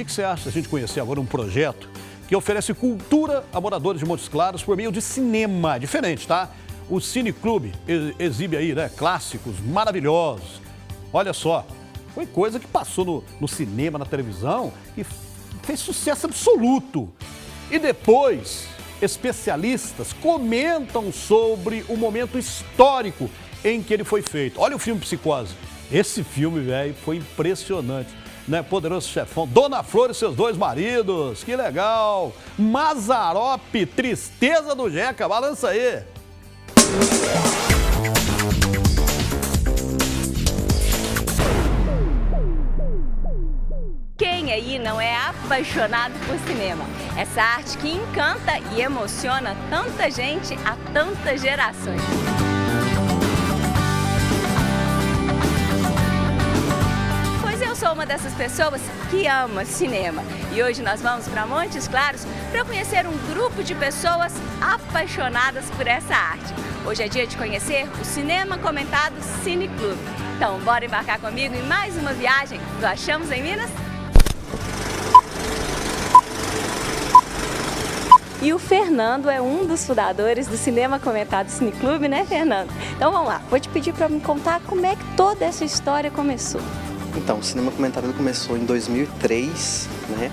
que você acha de a gente conhecer agora um projeto que oferece cultura a moradores de Montes Claros por meio de cinema? Diferente, tá? O Cine Clube exibe aí, né, clássicos maravilhosos. Olha só, foi coisa que passou no cinema, na televisão e fez sucesso absoluto. E depois, especialistas comentam sobre o momento histórico em que ele foi feito. Olha o filme Psicose. Esse filme, velho, foi impressionante, né? Poderoso Chefão, Dona Flor e seus dois maridos, que legal. Mazzaropi, Tristeza do Jeca, balança aí. Quem aí não é apaixonado por cinema? Essa arte que encanta e emociona tanta gente há tantas gerações. Pois eu sou uma dessas pessoas que ama cinema. E hoje nós vamos para Montes Claros para conhecer um grupo de pessoas apaixonadas por essa arte. Hoje é dia de conhecer o cinema comentado Cine Clube. Então, bora embarcar comigo em mais uma viagem do Achamos em Minas? E o Fernando é um dos fundadores do Cinema Comentado Cine Clube, né, Fernando? Então vamos lá, vou te pedir para me contar como é que toda essa história começou. Então, o Cinema Comentado começou em 2003, né?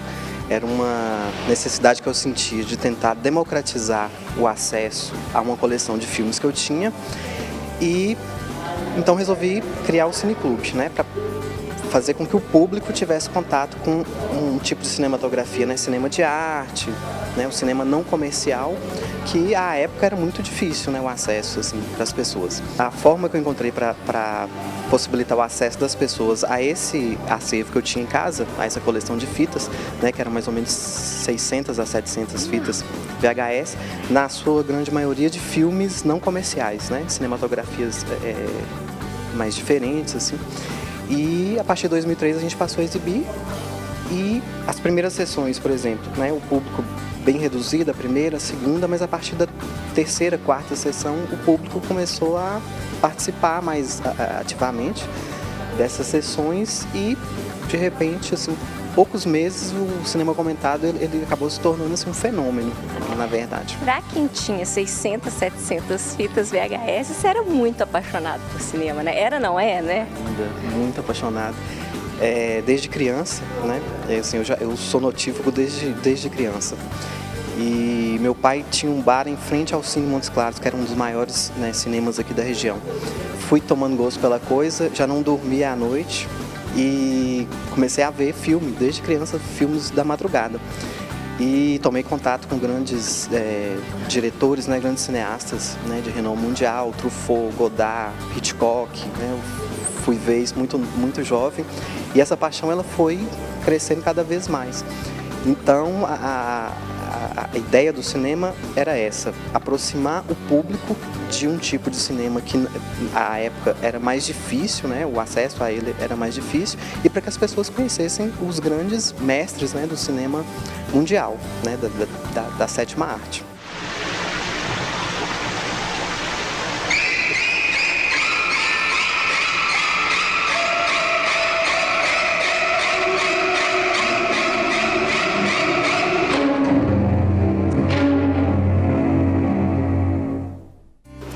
Era uma necessidade que eu sentia de tentar democratizar o acesso a uma coleção de filmes que eu tinha e então resolvi criar o Cine Clube, né? Para fazer com que o público tivesse contato com um tipo de cinematografia, né? Cinema de arte, né? O cinema não comercial, que à época era muito difícil, né? O acesso assim, para as pessoas. A forma que eu encontrei para possibilitar o acesso das pessoas a esse acervo que eu tinha em casa, a essa coleção de fitas, né? Que eram mais ou menos 600 a 700 fitas VHS, na sua grande maioria de filmes não comerciais, né? Cinematografias mais diferentes, assim. E a partir de 2003 a gente passou a exibir e as primeiras sessões, por exemplo, né, o público bem reduzido, a primeira, a segunda, mas a partir da terceira, quarta sessão o público começou a participar mais ativamente dessas sessões e de repente, assim, poucos meses o cinema comentado ele acabou se tornando assim, um fenômeno, na verdade. Para quem tinha 600, 700 fitas VHS, você era muito apaixonado por cinema, né? Era, não é, né? Ainda, muito apaixonado. Desde criança, né? Assim, eu sou notívago desde criança. E meu pai tinha um bar em frente ao Cine Montes Claros, que era um dos maiores, né, cinemas aqui da região. Fui tomando gosto pela coisa, já não dormia à noite. E comecei a ver filme, desde criança, filmes da madrugada. E tomei contato com grandes diretores, né, grandes cineastas, né, de renome mundial, Truffaut, Godard, Hitchcock. Né, eu fui ver isso muito jovem e essa paixão ela foi crescendo cada vez mais. Então a ideia do cinema era essa, aproximar o público de um tipo de cinema que à época era mais difícil, né? O acesso a ele era mais difícil e para que as pessoas conhecessem os grandes mestres, né, do cinema mundial, né, da sétima arte.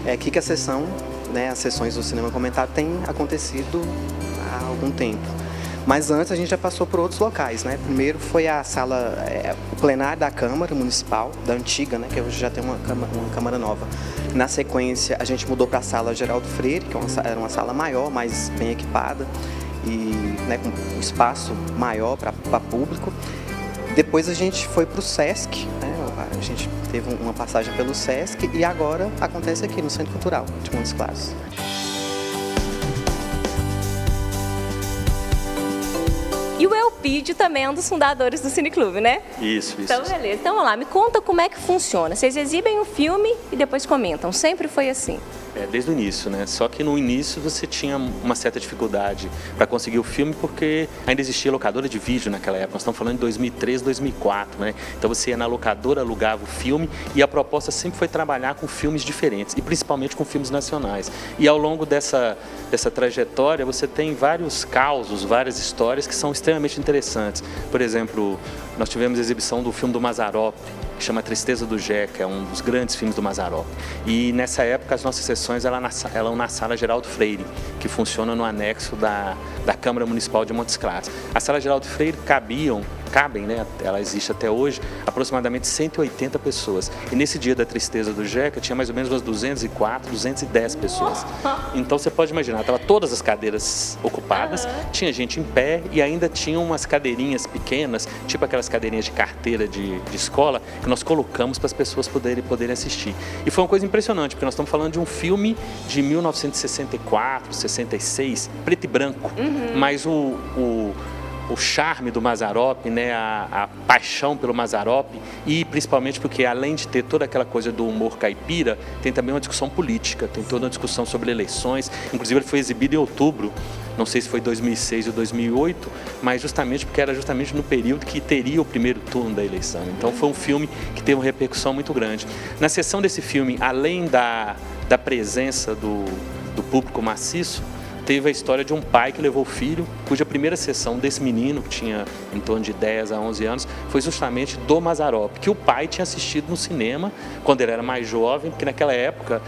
É aqui que a sessão, né, as sessões do cinema comentado têm acontecido há algum tempo. Mas antes a gente já passou por outros locais, né? Primeiro foi a sala, o plenário da Câmara Municipal, da antiga, né, que hoje já tem uma Câmara nova. Na sequência a gente mudou para a sala Geraldo Freire, que era uma sala maior, mais bem equipada e, né, com um espaço maior para público. Depois a gente foi para o Sesc, né? A gente teve uma passagem pelo Sesc e agora acontece aqui no Centro Cultural de Montes Claros. E o Elpidio também é um dos fundadores do Cine Clube, né? Isso. Então, beleza. Então, vamos lá. Me conta como é que funciona. Vocês exibem um filme e depois comentam. Sempre foi assim? Desde o início, né? Só que no início você tinha uma certa dificuldade para conseguir o filme porque ainda existia locadora de vídeo naquela época. Nós estamos falando de 2003, 2004, né? Então você ia na locadora, alugava o filme e a proposta sempre foi trabalhar com filmes diferentes e principalmente com filmes nacionais. E ao longo dessa trajetória você tem vários causos, várias histórias que são extremamente interessantes. Por exemplo, nós tivemos a exibição do filme do Mazzaropi, que chama Tristeza do Jeca, é um dos grandes filmes do Mazzaropi. E nessa época as nossas sessões eram na Sala Geraldo Freire, que funciona no anexo da Câmara Municipal de Montes Claros. A Sala Geraldo Freire cabem, né? Ela existe até hoje, aproximadamente 180 pessoas. E nesse dia da Tristeza do Jeca tinha mais ou menos umas 204, 210 pessoas. Então você pode imaginar, estavam todas as cadeiras ocupadas, tinha gente em pé e ainda tinha umas cadeirinhas pequenas, tipo aquelas cadeirinhas de carteira de escola, que nós colocamos para as pessoas poderem assistir. E foi uma coisa impressionante, porque nós estamos falando de um filme de 1964, 66, preto e branco, mas o charme do Mazzaropi, né, a paixão pelo Mazzaropi e principalmente porque além de ter toda aquela coisa do humor caipira, tem também uma discussão política, tem toda uma discussão sobre eleições, inclusive ele foi exibido em outubro, não sei se foi 2006 ou 2008, mas porque era justamente no período que teria o primeiro turno da eleição. Então foi um filme que teve uma repercussão muito grande. Na sessão desse filme, além da presença do público maciço, teve a história de um pai que levou o filho, cuja primeira sessão desse menino, que tinha em torno de 10 a 11 anos, foi justamente do Mazzaropi, que o pai tinha assistido no cinema quando ele era mais jovem, porque naquela época,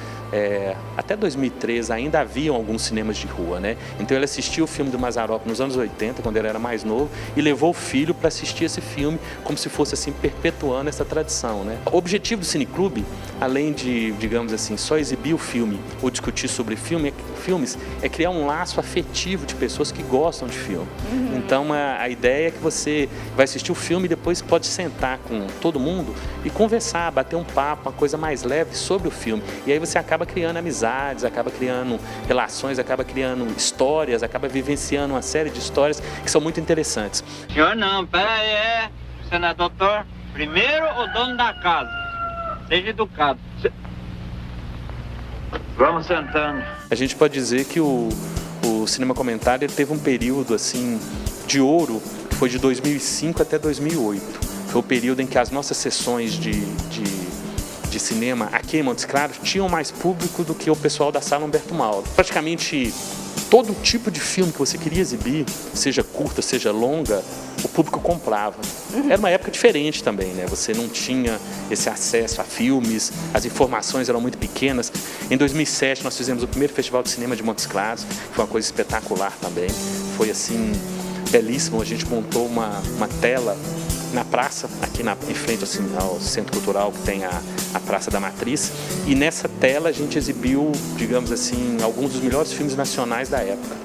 até 2013, ainda haviam alguns cinemas de rua, né? Então ele assistiu o filme do Mazzaropi nos anos 80, quando ele era mais novo, e levou o filho para assistir esse filme, como se fosse assim, perpetuando essa tradição, né? O objetivo do Cineclube, além de, digamos assim, só exibir o filme ou discutir sobre filmes, é criar um laço afetivo de pessoas que gostam de filme. Então a ideia é que você vai assistir o filme e depois pode sentar com todo mundo e conversar, bater um papo, uma coisa mais leve sobre o filme. E aí você acaba criando amizades, acaba criando relações, acaba criando histórias, acaba vivenciando uma série de histórias que são muito interessantes. Senhor não, pera aí, senador, primeiro o dono da casa, seja educado. Vamos sentando. A gente pode dizer que o cinema comentário ele teve um período assim de ouro, que foi de 2005 até 2008. Foi o período em que as nossas sessões de cinema aqui em Montes Claros tinham mais público do que o pessoal da Sala Humberto Mauro. Praticamente todo tipo de filme que você queria exibir, seja curta, seja longa, o público comprava. Era uma época diferente também, né? Você não tinha esse acesso a filmes, as informações eram muito pequenas. Em 2007 nós fizemos o primeiro Festival de Cinema de Montes Claros, foi uma coisa espetacular também. Foi assim, belíssimo, a gente montou uma tela na praça, aqui em frente assim, ao Centro Cultural, que tem a Praça da Matriz, e nessa tela a gente exibiu, digamos assim, alguns dos melhores filmes nacionais da época.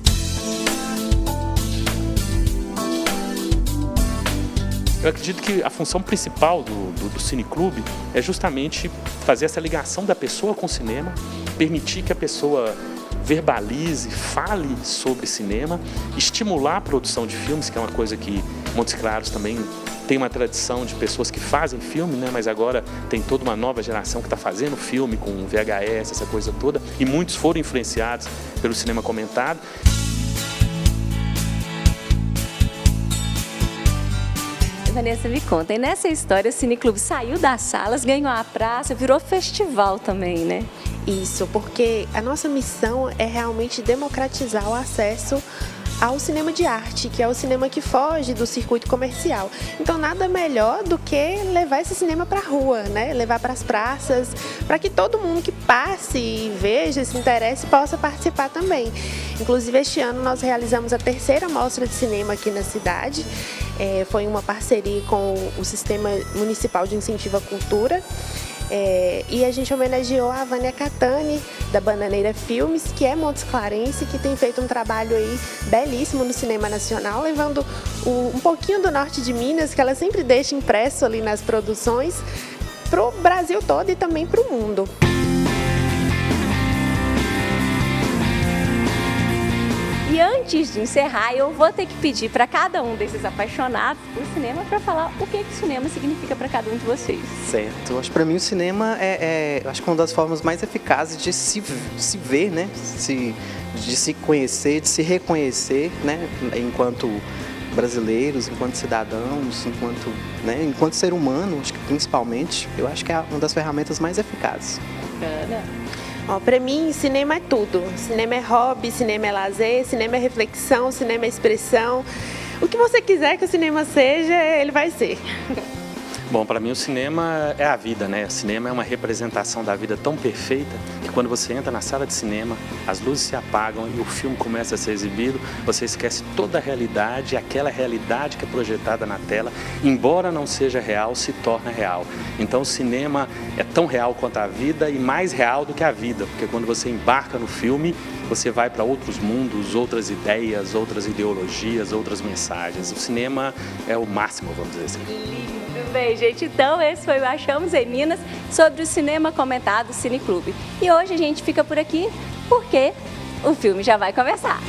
Eu acredito que a função principal do Cineclube é justamente fazer essa ligação da pessoa com o cinema, permitir que a pessoa verbalize, fale sobre cinema, estimular a produção de filmes, que é uma coisa que Montes Claros também tem uma tradição de pessoas que fazem filme, né? Mas agora tem toda uma nova geração que está fazendo filme com VHS, essa coisa toda, e muitos foram influenciados pelo cinema comentado. Vanessa, me conta, e nessa história o Cineclube saiu das salas, ganhou a praça, virou festival também, né? Isso, porque a nossa missão é realmente democratizar o acesso ao cinema de arte, que é o cinema que foge do circuito comercial. Então nada melhor do que levar esse cinema para a rua, né? Levar para as praças, para que todo mundo que passe e veja, se interesse, possa participar também. Inclusive este ano nós realizamos a 3ª mostra de cinema aqui na cidade. Foi uma parceria com o Sistema Municipal de Incentivo à Cultura. E a gente homenageou a Vânia Catani, da Bananeira Filmes, que é montesclarense, que tem feito um trabalho aí belíssimo no cinema nacional, levando um pouquinho do norte de Minas, que ela sempre deixa impresso ali nas produções, para o Brasil todo e também para o mundo. E antes de encerrar, eu vou ter que pedir para cada um desses apaixonados por cinema para falar o que o cinema significa para cada um de vocês. Certo. Eu acho que para mim o cinema eu acho que uma das formas mais eficazes de se ver, né? De se conhecer, de se reconhecer, né? Enquanto brasileiros, enquanto cidadãos, enquanto ser humano, acho que principalmente, eu acho que é uma das ferramentas mais eficazes. Bacana. Para mim, cinema é tudo. Cinema é hobby, cinema é lazer, cinema é reflexão, cinema é expressão. O que você quiser que o cinema seja, ele vai ser. Bom, para mim o cinema é a vida, né? O cinema é uma representação da vida tão perfeita que quando você entra na sala de cinema, as luzes se apagam e o filme começa a ser exibido, você esquece toda a realidade, aquela realidade que é projetada na tela, embora não seja real, se torna real. Então o cinema é tão real quanto a vida e mais real do que a vida, porque quando você embarca no filme, você vai para outros mundos, outras ideias, outras ideologias, outras mensagens. O cinema é o máximo, vamos dizer assim. Muito bem, gente. Então, esse foi o Achamos em Minas sobre o cinema comentado Cine Clube. E hoje a gente fica por aqui porque o filme já vai começar.